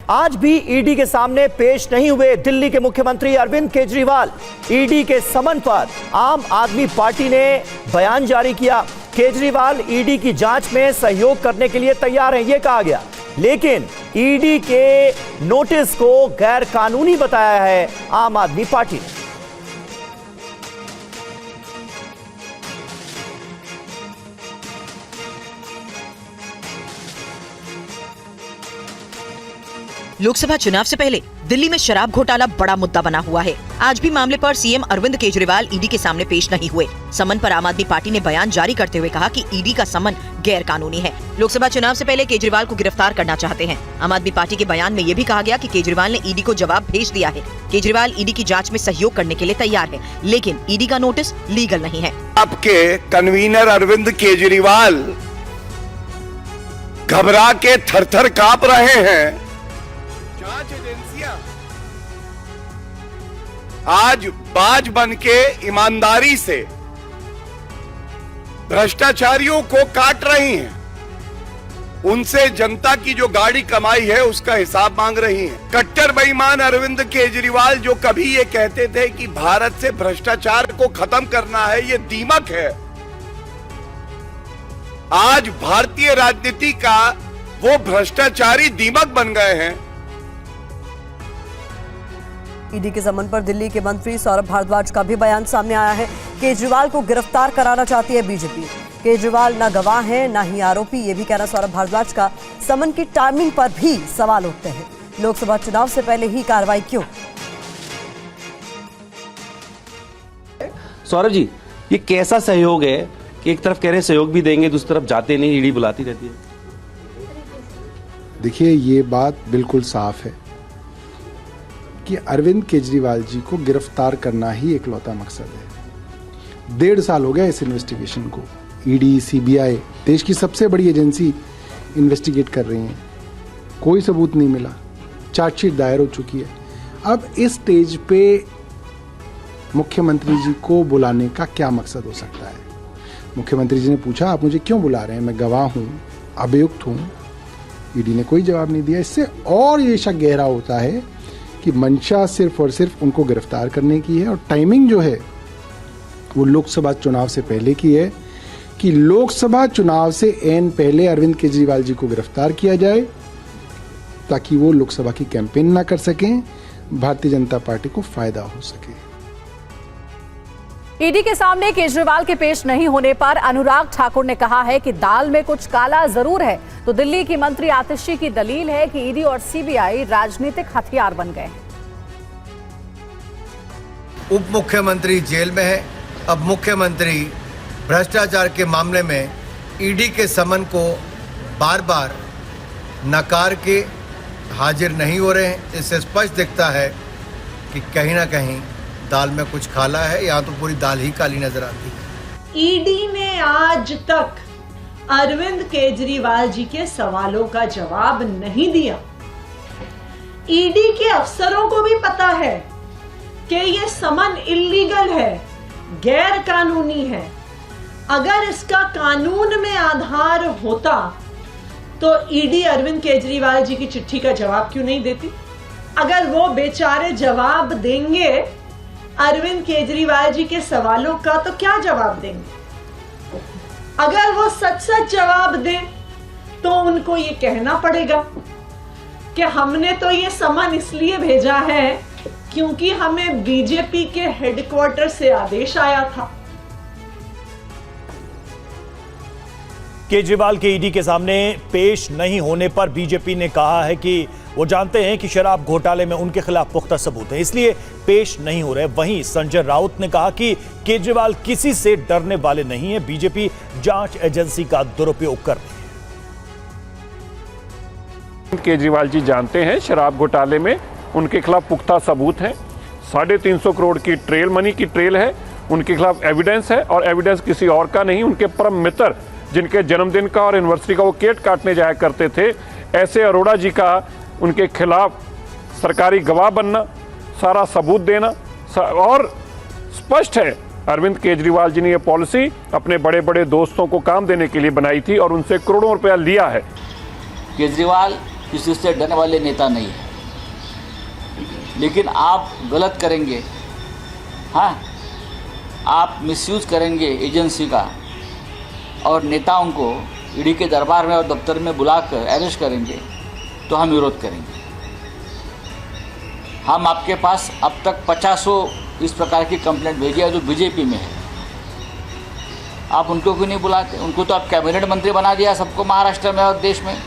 आज भी ईडी के सामने पेश नहीं हुए दिल्ली के मुख्यमंत्री अरविंद केजरीवाल। ईडी के समन पर आम आदमी पार्टी ने बयान जारी किया। केजरीवाल ईडी की जांच में सहयोग करने के लिए तैयार हैं, यह कहा गया, लेकिन ईडी के नोटिस को गैर कानूनी बताया है आम आदमी पार्टी ने। लोकसभा चुनाव से पहले दिल्ली में शराब घोटाला बड़ा मुद्दा बना हुआ है। आज भी मामले पर सीएम अरविंद केजरीवाल ईडी के सामने पेश नहीं हुए। समन पर आम आदमी पार्टी ने बयान जारी करते हुए कहा कि ईडी का समन गैर कानूनी है। लोकसभा चुनाव से पहले केजरीवाल को गिरफ्तार करना चाहते हैं। आम आदमी पार्टी के बयान में ये भी कहा गया कि केजरीवाल ने ईडी को जवाब भेज दिया है। केजरीवाल ईडी की जाँच में सहयोग करने के लिए तैयार है, लेकिन ईडी का नोटिस लीगल नहीं है। आपके कन्वीनर अरविंद केजरीवाल घबरा के थर-थर कांप रहे हैं। जांच एजेंसियां आज बाज बन के ईमानदारी से भ्रष्टाचारियों को काट रही हैं। उनसे जनता की जो गाड़ी कमाई है उसका हिसाब मांग रही हैं। कट्टर बेईमान अरविंद केजरीवाल जो कभी ये कहते थे कि भारत से भ्रष्टाचार को खत्म करना है, ये दीमक है। आज भारतीय राजनीति का वो भ्रष्टाचारी दीमक बन गए हैं। ईडी के समन पर दिल्ली के मंत्री सौरभ भारद्वाज का भी बयान सामने आया है। केजरीवाल को गिरफ्तार कराना चाहती है बीजेपी। केजरीवाल न गवाह है न ही आरोपी, ये भी कहना सौरभ भारद्वाज का। समन की टाइमिंग पर भी सवाल उठते हैं। लोकसभा चुनाव से पहले ही कार्रवाई क्यों? सौरभ जी, ये कैसा सहयोग है कि एक तरफ कह रहे सहयोग भी देंगे, दूसरी तरफ जाते नहीं, ईडी बुलाती रहती है? देखिए, ये बात बिल्कुल साफ है कि अरविंद केजरीवाल जी को गिरफ्तार करना ही इकलौता मकसद है। 1.5 साल हो गया इस इन्वेस्टिगेशन को। ईडी, सीबीआई, देश की सबसे बड़ी एजेंसी इन्वेस्टिगेट कर रही हैं। कोई सबूत नहीं मिला, चार्जशीट दायर हो चुकी है। अब इस स्टेज पे मुख्यमंत्री जी को बुलाने का क्या मकसद हो सकता है? मुख्यमंत्री जी ने पूछा, आप मुझे क्यों बुला रहे हैं? मैं गवाह हूँ, अभियुक्त हूँ। ईडी ने कोई जवाब नहीं दिया। इससे और ये शक गहरा होता है कि मंशा सिर्फ और सिर्फ उनको गिरफ्तार करने की है, और टाइमिंग जो है वो लोकसभा चुनाव से पहले की है कि लोकसभा चुनाव से ऐन पहले अरविंद केजरीवाल जी को गिरफ्तार किया जाए ताकि वो लोकसभा की कैंपेन ना कर सकें, भारतीय जनता पार्टी को फायदा हो सके। ईडी के सामने केजरीवाल के पेश नहीं होने पर अनुराग ठाकुर ने कहा है कि दाल में कुछ काला जरूर है। तो दिल्ली की मंत्री आतिशी की दलील है कि ईडी और सीबीआई राजनीतिक हथियार बन गए हैं। उप मुख्यमंत्री जेल में है। अब मुख्यमंत्री भ्रष्टाचार के मामले में ईडी के समन को बार बार नकार के हाजिर नहीं हो रहे हैं। इससे स्पष्ट दिखता है कि कहीं ना कहीं दाल में कुछ काला है, यहाँ तो पूरी दाल ही काली नजर आती है। ईडी ने आज तक अरविंद केजरीवाल जी के सवालों का जवाब नहीं दिया। ईडी के अफसरों को भी पता है कि ये समन इल्लीगल है, गैर कानूनी है। अगर इसका कानून में आधार होता तो ईडी अरविंद केजरीवाल जी की चिट्ठी का जवाब क्यों नहीं देती? अगर वो बेचारे जवाब देंगे अरविंद केजरीवाल जी के सवालों का, तो क्या जवाब देंगे? अगर वो सच सच जवाब दें तो उनको ये कहना पड़ेगा कि हमने तो ये समन इसलिए भेजा है क्योंकि हमें बीजेपी के हेडक्वार्टर से आदेश आया था। केजरीवाल के ईडी के सामने पेश नहीं होने पर बीजेपी ने कहा है कि वो जानते हैं कि शराब घोटाले में उनके खिलाफ पुख्ता सबूत है, इसलिए पेश नहीं हो रहे। वहीं संजय राउत ने कहा कि केजरीवाल किसी से डरने वाले नहीं है, बीजेपी जांच एजेंसी का दुरुपयोग कर रही है। केजरीवाल जी जानते हैं शराब घोटाले में उनके खिलाफ पुख्ता सबूत है। 350 करोड़ की ट्रेल मनी की ट्रेल है, उनके खिलाफ एविडेंस है, और एविडेंस किसी और का नहीं, उनके परम मित्र जिनके जन्मदिन का और एनिवर्सरी का वो केक काटने जाया करते थे, ऐसे अरोड़ा जी का उनके खिलाफ सरकारी गवाह बनना, सारा सबूत देना। और स्पष्ट है अरविंद केजरीवाल जी ने ये पॉलिसी अपने बड़े बड़े दोस्तों को काम देने के लिए बनाई थी और उनसे करोड़ों रुपया लिया है। केजरीवाल किसी से डरने वाले नेता नहीं है। लेकिन आप गलत करेंगे, हाँ, आप मिसयूज़ करेंगे एजेंसी का और नेताओं को ईडी के दरबार में और दफ्तर में बुलाकर अरेस्ट करेंगे तो हम विरोध करेंगे। हम आपके पास अब तक 50 इस प्रकार की कंप्लेंट भेजी है जो बीजेपी में है। आप उनको क्यों नहीं बुलाते? उनको तो आप कैबिनेट मंत्री बना दिया सबको, महाराष्ट्र में और देश में।